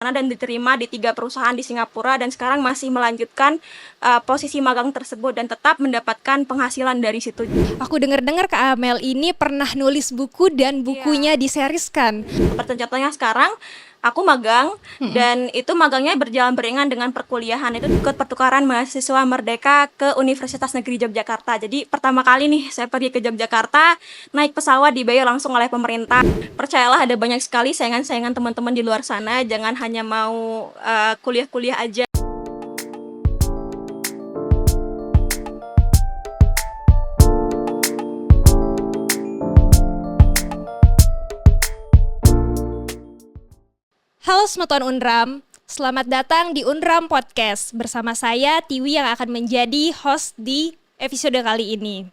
sana dan diterima di 3 perusahaan di Singapura dan sekarang masih melanjutkan posisi magang tersebut dan tetap mendapatkan penghasilan dari situ. Aku dengar-dengar Kak Amel ini pernah nulis buku dan bukunya diseriskan. Seperti contohnya sekarang aku magang dan itu magangnya berjalan beriringan dengan perkuliahan. Itu ikut pertukaran mahasiswa merdeka ke Universitas Negeri Yogyakarta. Jadi pertama kali nih saya pergi ke Yogyakarta, naik pesawat dibayar langsung oleh pemerintah. Percayalah ada banyak sekali saingan-saingan teman-teman di luar sana, jangan hanya mau kuliah-kuliah aja. Halo Semeton Unram, selamat datang di Unram Podcast bersama saya Tiwi yang akan menjadi host di episode kali ini.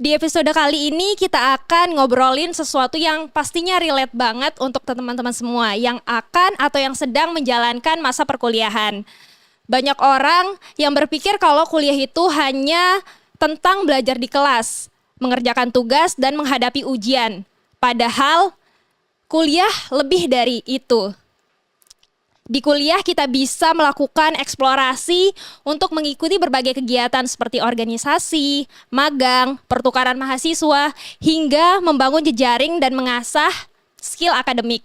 Di episode kali ini kita akan ngobrolin sesuatu yang pastinya relate banget untuk teman-teman semua yang akan atau yang sedang menjalankan masa perkuliahan. Banyak orang yang berpikir kalau kuliah itu hanya tentang belajar di kelas, mengerjakan tugas dan menghadapi ujian. Padahal kuliah lebih dari itu. Di kuliah kita bisa melakukan eksplorasi untuk mengikuti berbagai kegiatan seperti organisasi, magang, pertukaran mahasiswa, hingga membangun jejaring dan mengasah skill akademik.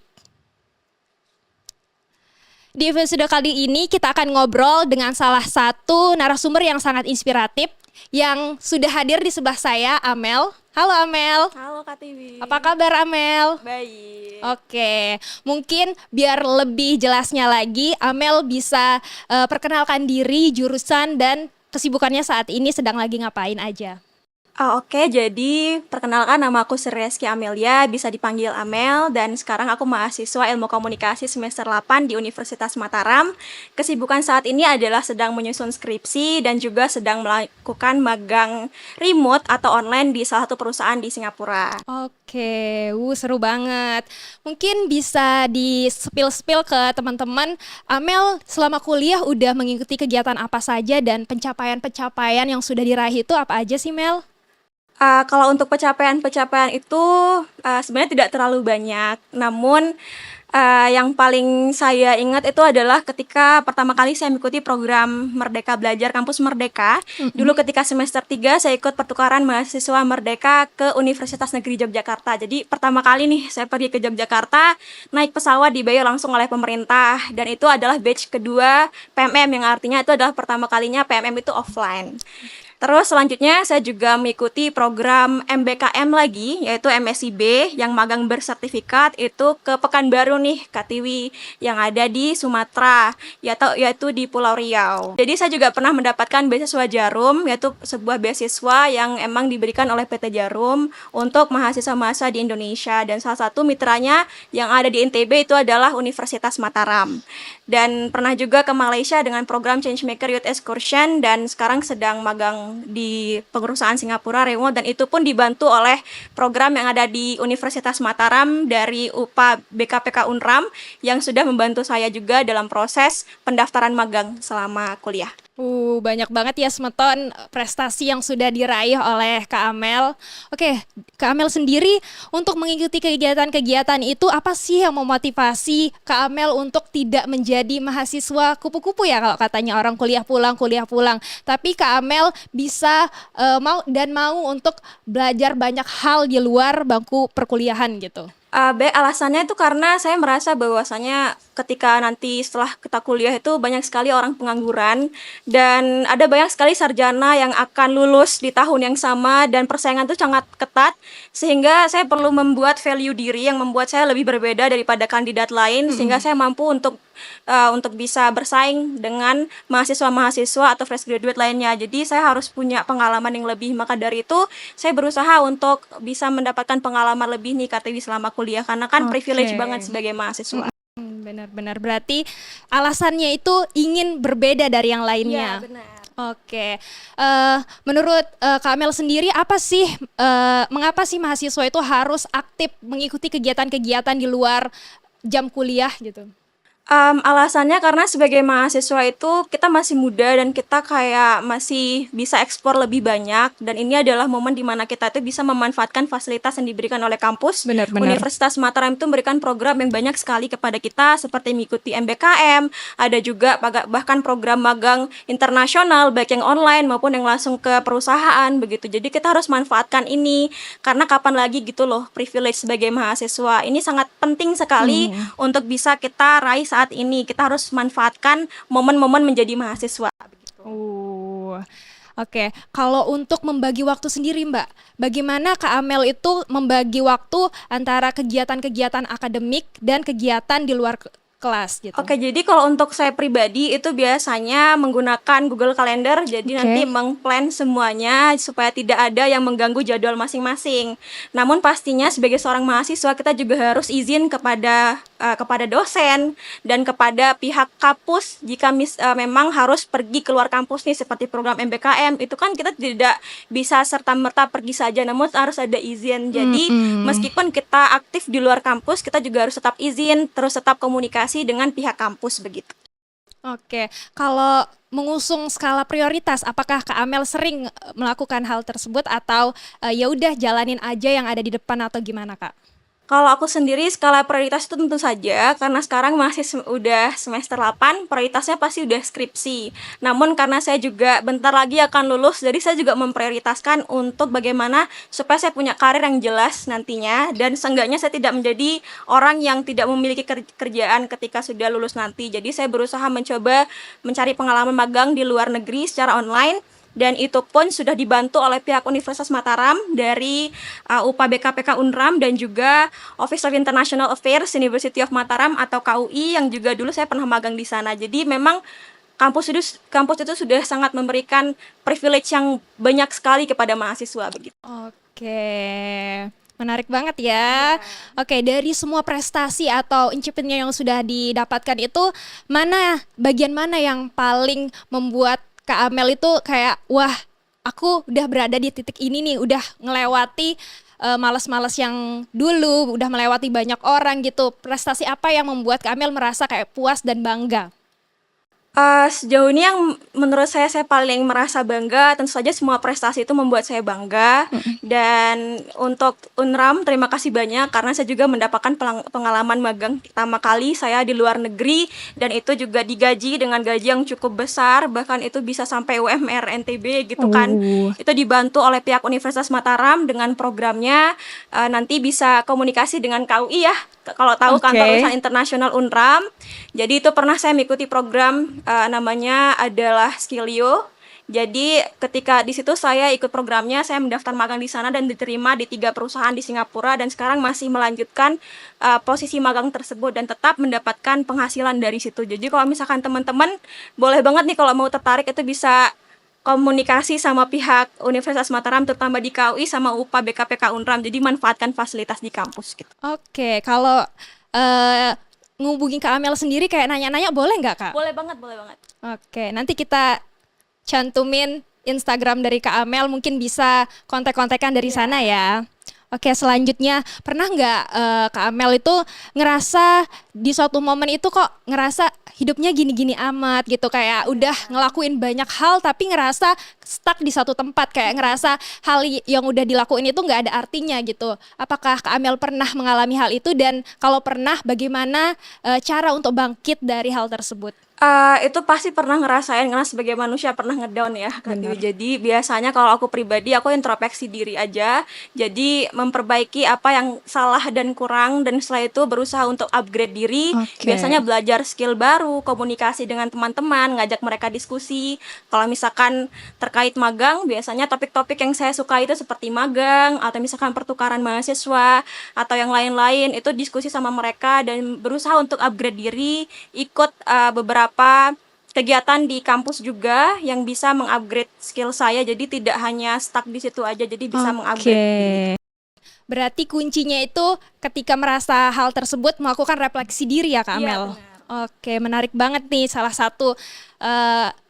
Di episode kali ini kita akan ngobrol dengan salah satu narasumber yang sangat inspiratif yang sudah hadir di sebelah saya, Amel. Halo Amel. Halo Kak Tiwi. Apa kabar Amel? Baik. Oke, mungkin biar lebih jelasnya lagi, Amel bisa perkenalkan diri, jurusan, dan kesibukannya saat ini sedang lagi ngapain aja. Oke, jadi perkenalkan nama aku Sri Reski Amelia, bisa dipanggil Amel, dan sekarang aku mahasiswa Ilmu Komunikasi semester 8 di Universitas Mataram. Kesibukan saat ini adalah sedang menyusun skripsi dan juga sedang melakukan magang remote atau online di salah satu perusahaan di Singapura. Oke, seru banget. Mungkin bisa di-spill ke teman-teman, Amel selama kuliah udah mengikuti kegiatan apa saja dan pencapaian-pencapaian yang sudah diraih itu apa aja sih Mel? Kalau untuk pencapaian-pencapaian itu sebenarnya tidak terlalu banyak, namun yang paling saya ingat itu adalah ketika pertama kali saya mengikuti program Merdeka Belajar Kampus Merdeka. Dulu ketika semester 3 saya ikut pertukaran mahasiswa merdeka ke Universitas Negeri Yogyakarta. Jadi pertama kali nih saya pergi ke Yogyakarta, naik pesawat dibayar langsung oleh pemerintah, dan itu adalah batch kedua PMM, yang artinya itu adalah pertama kalinya PMM itu offline. Terus selanjutnya saya juga mengikuti program MBKM lagi, yaitu MSIB yang magang bersertifikat itu ke Pekanbaru nih, Kak Tiwi, yang ada di Sumatera, yaitu di Pulau Riau. Jadi saya juga pernah mendapatkan beasiswa Jarum, yaitu sebuah beasiswa yang emang diberikan oleh PT Jarum untuk mahasiswa-mahasiswa di Indonesia, dan salah satu mitranya yang ada di NTB itu adalah Universitas Mataram. Dan pernah juga ke Malaysia dengan program Changemaker Youth Excursion, dan sekarang sedang magang di perusahaan Singapura remote, dan itu pun dibantu oleh program yang ada di Universitas Mataram dari UPA BKPK Unram yang sudah membantu saya juga dalam proses pendaftaran magang selama kuliah. Banyak banget ya Semeton prestasi yang sudah diraih oleh Kak Amel. Oke, Kak Amel sendiri untuk mengikuti kegiatan-kegiatan itu apa sih yang memotivasi Kak Amel untuk tidak menjadi mahasiswa kupu-kupu ya kalau katanya orang kuliah pulang. Tapi Kak Amel bisa mau untuk belajar banyak hal di luar bangku perkuliahan gitu. Alasannya itu karena saya merasa bahwasanya ketika nanti setelah kita kuliah itu banyak sekali orang pengangguran dan ada banyak sekali sarjana yang akan lulus di tahun yang sama dan persaingan itu sangat ketat, sehingga saya perlu membuat value diri yang membuat saya lebih berbeda daripada kandidat lain sehingga saya mampu untuk bisa bersaing dengan mahasiswa-mahasiswa atau fresh graduate lainnya. Jadi saya harus punya pengalaman yang lebih, maka dari itu saya berusaha untuk bisa mendapatkan pengalaman lebih nih KTW selama kuliah, karena kan privilege banget sebagai mahasiswa. Benar-benar berarti alasannya itu ingin berbeda dari yang lainnya. Iya, benar. Oke, menurut Kak Amel sendiri apa sih mengapa sih mahasiswa itu harus aktif mengikuti kegiatan-kegiatan di luar jam kuliah gitu? Alasannya karena sebagai mahasiswa itu kita masih muda dan kita kayak masih bisa eksplor lebih banyak, dan ini adalah momen di mana kita itu bisa memanfaatkan fasilitas yang diberikan oleh kampus. Benar-benar. Universitas Mataram itu memberikan program yang banyak sekali kepada kita seperti mengikuti MBKM, ada juga bahkan program magang internasional baik yang online maupun yang langsung ke perusahaan begitu. Jadi kita harus manfaatkan ini karena kapan lagi gitu loh privilege sebagai mahasiswa. Ini sangat penting sekali untuk bisa kita raih saat ini. Kita harus manfaatkan momen-momen menjadi mahasiswa. Oke. Kalau untuk membagi waktu sendiri, Mbak, bagaimana Kak Amel itu membagi waktu antara kegiatan-kegiatan akademik dan kegiatan di luar kelas gitu? Oke, jadi kalau untuk saya pribadi itu biasanya menggunakan Google Calendar, jadi nanti mengplan semuanya supaya tidak ada yang mengganggu jadwal masing-masing. Namun pastinya sebagai seorang mahasiswa kita juga harus izin kepada dosen dan kepada pihak kampus jika memang harus pergi keluar kampus nih seperti program MBKM, itu kan kita tidak bisa serta-merta pergi saja, namun harus ada izin. Jadi meskipun kita aktif di luar kampus, kita juga harus tetap izin, terus tetap komunikasi dengan pihak kampus begitu. Oke, kalau mengusung skala prioritas, apakah Kak Amel sering melakukan hal tersebut atau ya udah jalanin aja yang ada di depan atau gimana, Kak? Kalau aku sendiri skala prioritas itu tentu saja karena sekarang masih udah semester 8, prioritasnya pasti udah skripsi. Namun karena saya juga bentar lagi akan lulus, jadi saya juga memprioritaskan untuk bagaimana supaya saya punya karir yang jelas nantinya, dan seenggaknya saya tidak menjadi orang yang tidak memiliki kerjaan ketika sudah lulus nanti. Jadi saya berusaha mencoba mencari pengalaman magang di luar negeri secara online, dan itu pun sudah dibantu oleh pihak Universitas Mataram dari UPA BKPK Unram dan juga Office of International Affairs University of Mataram atau KUI yang juga dulu saya pernah magang di sana. Jadi memang kampus itu sudah sangat memberikan privilege yang banyak sekali kepada mahasiswa begitu. Oke. Menarik banget ya. Oke, dari semua prestasi atau achievement yang sudah didapatkan itu, bagian mana yang paling membuat Kak Amel itu kayak, wah, aku udah berada di titik ini nih, udah ngelewati males-males yang dulu, udah melewati banyak orang gitu. Prestasi apa yang membuat Kak Amel merasa kayak puas dan bangga? Sejauh ini yang menurut saya paling merasa bangga, tentu saja semua prestasi itu membuat saya bangga. Dan untuk Unram, terima kasih banyak karena saya juga mendapatkan pengalaman magang pertama kali saya di luar negeri, dan itu juga digaji dengan gaji yang cukup besar, bahkan itu bisa sampai UMR NTB gitu kan. Itu dibantu oleh pihak Universitas Mataram dengan programnya, nanti bisa komunikasi dengan KUI ya, kalau tahu Kantor Urusan Internasional Unram. Jadi itu pernah saya mengikuti program namanya adalah Skillio. Jadi ketika di situ saya ikut programnya, saya mendaftar magang di sana dan diterima di 3 perusahaan di Singapura, dan sekarang masih melanjutkan posisi magang tersebut dan tetap mendapatkan penghasilan dari situ. Jadi kalau misalkan teman-teman boleh banget nih kalau mau tertarik itu bisa komunikasi sama pihak Universitas Mataram terutama di KUI sama UPA BKPK Unram. Jadi manfaatkan fasilitas di kampus gitu. Oke, kalau ngubungin Kak Amel sendiri kayak nanya-nanya boleh nggak, Kak? Boleh banget, boleh banget. Oke, nanti kita cantumin Instagram dari Kak Amel, mungkin bisa kontak-kontakan dari sana ya. Oke, selanjutnya pernah nggak Kak Amel itu ngerasa di suatu momen itu kok ngerasa hidupnya gini-gini amat gitu, kayak udah ngelakuin banyak hal tapi ngerasa stuck di satu tempat, kayak ngerasa hal yang udah dilakuin itu nggak ada artinya gitu. Apakah Kak Amel pernah mengalami hal itu, dan kalau pernah bagaimana cara untuk bangkit dari hal tersebut? Itu pasti pernah ngerasain karena sebagai manusia pernah ngedown ya kan. Jadi biasanya kalau aku pribadi aku introspeksi diri aja. Jadi memperbaiki apa yang salah dan kurang, dan setelah itu berusaha untuk upgrade diri. Biasanya belajar skill baru, komunikasi dengan teman-teman, ngajak mereka diskusi. Kalau misalkan terkait magang, biasanya topik-topik yang saya suka itu seperti magang atau misalkan pertukaran mahasiswa atau yang lain-lain, itu diskusi sama mereka dan berusaha untuk upgrade diri, ikut beberapa kegiatan di kampus juga yang bisa mengupgrade skill saya, jadi tidak hanya stuck di situ aja, jadi bisa mengupgrade. Berarti kuncinya itu ketika merasa hal tersebut melakukan refleksi diri ya, Kak Amel? Oke, menarik banget nih. Salah satu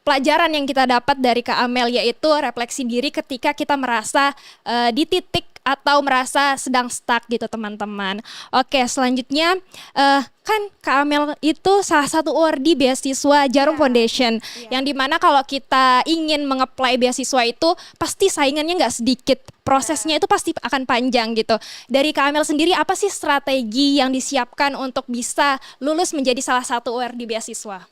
pelajaran yang kita dapat dari Kak Amel yaitu refleksi diri ketika kita merasa di titik atau merasa sedang stuck gitu teman-teman. Oke, selanjutnya kan Kak Amel itu salah satu awardee beasiswa Jarum Foundation, yang dimana kalau kita ingin mengapply beasiswa itu pasti saingannya nggak sedikit, prosesnya itu pasti akan panjang gitu. Dari Kak Amel sendiri, apa sih strategi yang disiapkan untuk bisa lulus menjadi salah satu awardee beasiswa?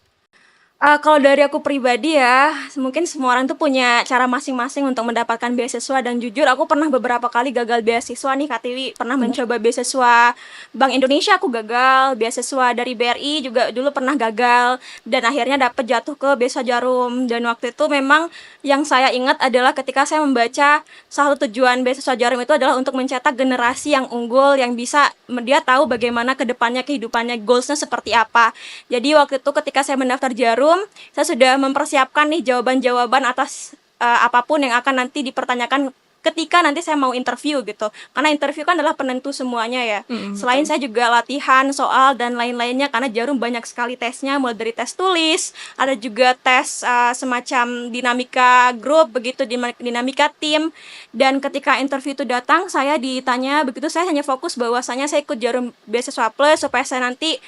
Kalau dari aku pribadi ya, mungkin semua orang tuh punya cara masing-masing untuk mendapatkan beasiswa dan jujur aku pernah beberapa kali gagal beasiswa nih Kak Tiwi. Pernah mencoba beasiswa Bank Indonesia aku gagal, beasiswa dari BRI juga dulu pernah gagal dan akhirnya dapet jatuh ke beasiswa Jarum. Dan waktu itu memang yang saya ingat adalah ketika saya membaca salah satu tujuan beasiswa Jarum itu adalah untuk mencetak generasi yang unggul yang bisa dia tahu bagaimana kedepannya kehidupannya, goalsnya seperti apa. Jadi waktu itu ketika saya mendaftar Jarum, saya sudah mempersiapkan nih jawaban-jawaban atas apapun yang akan nanti dipertanyakan ketika nanti saya mau interview gitu. Karena interview kan adalah penentu semuanya ya. Selain saya juga latihan soal dan lain-lainnya karena Jarum banyak sekali tesnya, mulai dari tes tulis, ada juga tes semacam dinamika grup begitu, dinamika tim. Dan ketika interview itu datang, saya ditanya begitu, saya hanya fokus bahwasanya saya ikut Jarum Beasiswa Plus supaya saya nanti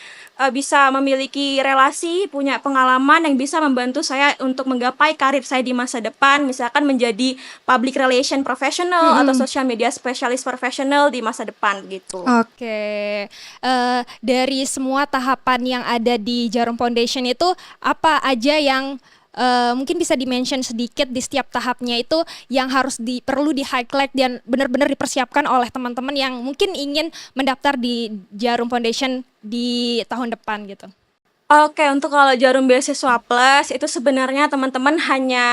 bisa memiliki relasi, punya pengalaman yang bisa membantu saya untuk menggapai karir saya di masa depan, misalkan menjadi public relation professional atau social media specialist professional di masa depan gitu. Oke, dari semua tahapan yang ada di Jarum Foundation itu apa aja yang mungkin bisa di-mention sedikit di setiap tahapnya itu yang harus perlu di-highlight dan benar-benar dipersiapkan oleh teman-teman yang mungkin ingin mendaftar di Jarum Foundation di tahun depan gitu? Oke, untuk kalau Jarum Beasiswa Plus itu sebenarnya teman-teman hanya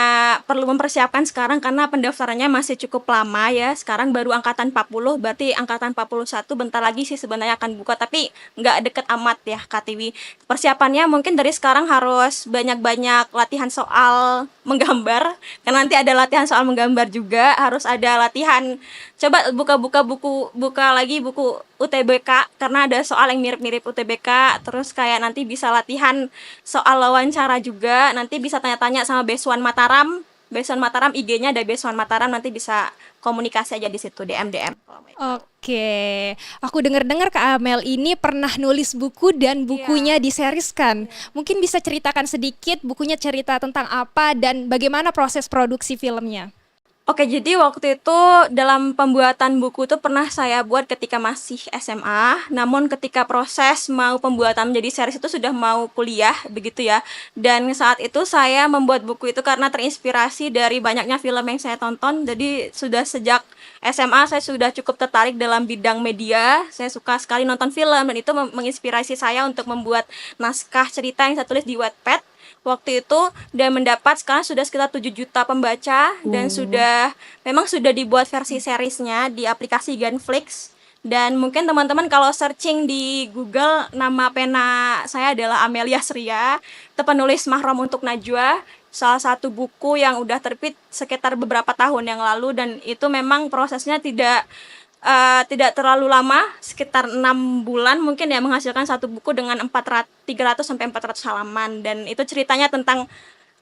perlu mempersiapkan sekarang karena pendaftarannya masih cukup lama ya. Sekarang baru angkatan 40, berarti angkatan 41 bentar lagi sih sebenarnya akan buka, tapi nggak deket amat ya Kak Tiwi. Persiapannya mungkin dari sekarang harus banyak-banyak latihan soal menggambar, karena nanti ada latihan soal menggambar juga, harus ada latihan. Coba buka lagi buku UTBK karena ada soal yang mirip-mirip UTBK, terus kayak nanti bisa latihan soal wawancara juga, nanti bisa tanya-tanya sama Besuan Mataram. Besuan Mataram IG-nya ada Besuan Mataram, nanti bisa komunikasi aja di situ DM. Oke, aku dengar-dengar Kak Amel ini pernah nulis buku dan bukunya diseriskan. Mungkin bisa ceritakan sedikit bukunya cerita tentang apa dan bagaimana proses produksi filmnya? Oke, jadi waktu itu dalam pembuatan buku itu pernah saya buat ketika masih SMA, namun ketika proses mau pembuatan menjadi series itu sudah mau kuliah, begitu ya. Dan saat itu saya membuat buku itu karena terinspirasi dari banyaknya film yang saya tonton, jadi sudah sejak SMA saya sudah cukup tertarik dalam bidang media, saya suka sekali nonton film dan itu menginspirasi saya untuk membuat naskah cerita yang saya tulis di Wattpad. Waktu itu dan mendapat sekarang sudah sekitar 7 juta pembaca dan memang sudah dibuat versi seriesnya di aplikasi Genflix. Dan mungkin teman-teman kalau searching di Google, nama pena saya adalah Amelia Sria, penulis Mahram untuk Najwa, salah satu buku yang udah terbit sekitar beberapa tahun yang lalu, dan itu memang prosesnya tidak terlalu lama, sekitar 6 bulan mungkin ya, menghasilkan satu buku dengan 300 sampai 400 halaman, dan itu ceritanya tentang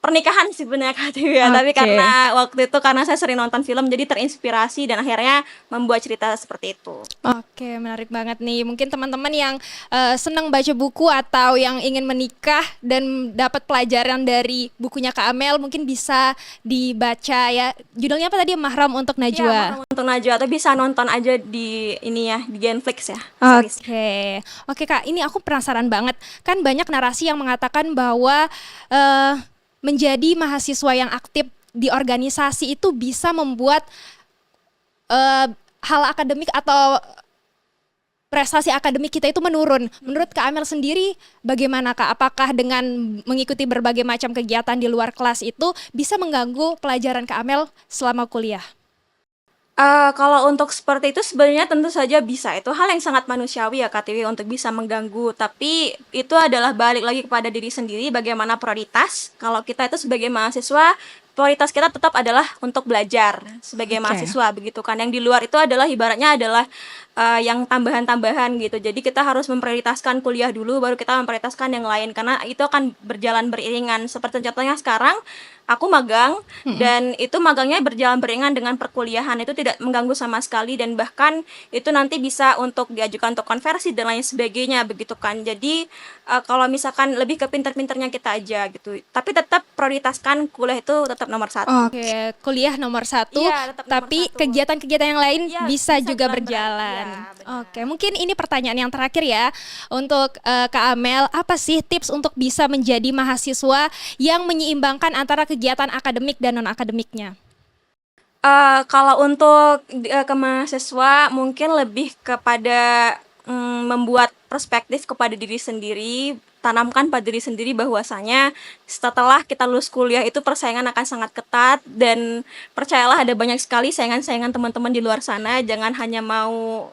pernikahan sebenarnya Kak Tiwi ya. Tapi karena waktu itu karena saya sering nonton film jadi terinspirasi dan akhirnya membuat cerita seperti itu. Oke, menarik banget nih. Mungkin teman-teman yang senang baca buku atau yang ingin menikah dan dapat pelajaran dari bukunya Kak Amel mungkin bisa dibaca ya. Judulnya apa tadi? Mahram untuk Najwa. Iya, Mahram untuk Najwa, atau bisa nonton aja di ini ya, di Genflix ya. Oke Kak, ini aku penasaran banget. Kan banyak narasi yang mengatakan bahwa menjadi mahasiswa yang aktif di organisasi itu bisa membuat hal akademik atau prestasi akademik kita itu menurun. Menurut Kak Amel sendiri bagaimana Kak? Apakah dengan mengikuti berbagai macam kegiatan di luar kelas itu bisa mengganggu pelajaran Kak Amel selama kuliah? Kalau untuk seperti itu sebenarnya tentu saja bisa, itu hal yang sangat manusiawi ya Kak Tiwi untuk bisa mengganggu, tapi itu adalah balik lagi kepada diri sendiri bagaimana prioritas. Kalau kita itu sebagai mahasiswa prioritas kita tetap adalah untuk belajar sebagai Oke. mahasiswa begitu kan. Yang di luar itu adalah ibaratnya adalah yang tambahan-tambahan gitu. Jadi kita harus memprioritaskan kuliah dulu baru kita memprioritaskan yang lain karena itu akan berjalan beriringan. Seperti contohnya sekarang aku magang dan itu magangnya berjalan beriringan dengan perkuliahan. Itu tidak mengganggu sama sekali dan bahkan itu nanti bisa untuk diajukan untuk konversi dan lain sebagainya begitu kan. Jadi kalau misalkan lebih ke pinter-pinternya kita aja gitu. Tapi tetap prioritaskan kuliah itu tetap nomor satu. Oke, kuliah nomor 1, Iya, tetap nomor tapi satu. kegiatan-kegiatan yang lain Iya, bisa bisa juga jalan berjalan. iya, benar. Oke, mungkin ini pertanyaan yang terakhir ya untuk Kak Amel. Apa sih tips untuk bisa menjadi mahasiswa yang menyeimbangkan antara kegiatan akademik dan non-akademiknya? Kalau untuk ke mahasiswa mungkin lebih kepada membuat perspektif kepada diri sendiri, tanamkan pada diri sendiri bahwasanya setelah kita lulus kuliah itu persaingan akan sangat ketat dan percayalah ada banyak sekali saingan-saingan teman-teman di luar sana. Jangan hanya mau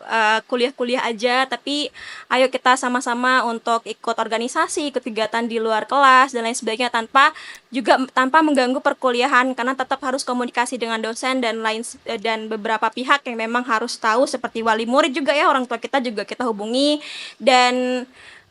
kuliah-kuliah aja, tapi ayo kita sama-sama untuk ikut organisasi, ikut kegiatan di luar kelas dan lain sebagainya tanpa mengganggu perkuliahan karena tetap harus komunikasi dengan dosen dan beberapa pihak yang memang harus tahu seperti wali murid juga ya, orang tua kita juga kita hubungi dan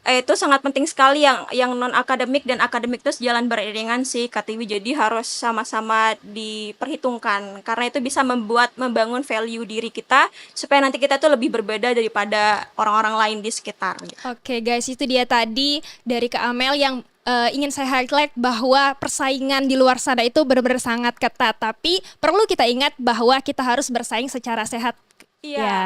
itu sangat penting sekali yang non akademik dan akademik itu sejalan beriringan sih Kak Tiwi. Jadi harus sama-sama diperhitungkan karena itu bisa membangun value diri kita supaya nanti kita tuh lebih berbeda daripada orang-orang lain di sekitar. Oke guys, itu dia tadi dari Kak Amel yang ingin saya highlight bahwa persaingan di luar sana itu benar-benar sangat ketat. Tapi perlu kita ingat bahwa kita harus bersaing secara sehat. Iya. Ya.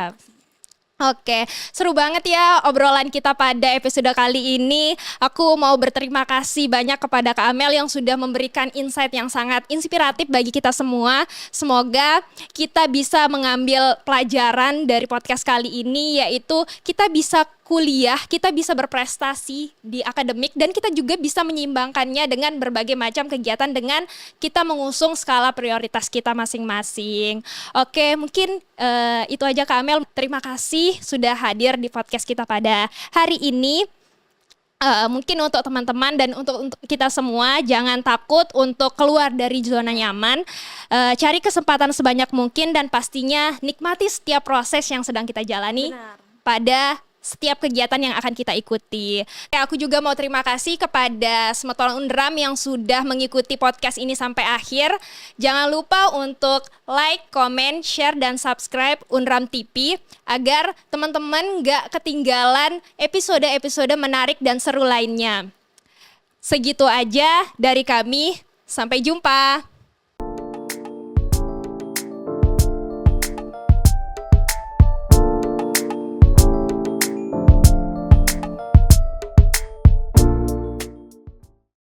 Oke, seru banget ya obrolan kita pada episode kali ini. Aku mau berterima kasih banyak kepada Kak Amel yang sudah memberikan insight yang sangat inspiratif bagi kita semua. Semoga kita bisa mengambil pelajaran dari podcast kali ini, yaitu kita bisa kuliah, kita bisa berprestasi di akademik dan kita juga bisa menyeimbangkannya dengan berbagai macam kegiatan dengan kita mengusung skala prioritas kita masing-masing. Oke, mungkin itu aja Kak Amel. Terima kasih sudah hadir di podcast kita pada hari ini. Mungkin untuk teman-teman dan untuk kita semua jangan takut untuk keluar dari zona nyaman, cari kesempatan sebanyak mungkin dan pastinya nikmati setiap proses yang sedang kita jalani. Benar. Pada setiap kegiatan yang akan kita ikuti. Aku juga mau terima kasih kepada Semeton Unram yang sudah mengikuti podcast ini sampai akhir. Jangan lupa untuk like, comment, share, dan subscribe Unram TV agar teman-teman gak ketinggalan episode-episode menarik dan seru lainnya. Segitu aja dari kami. Sampai jumpa.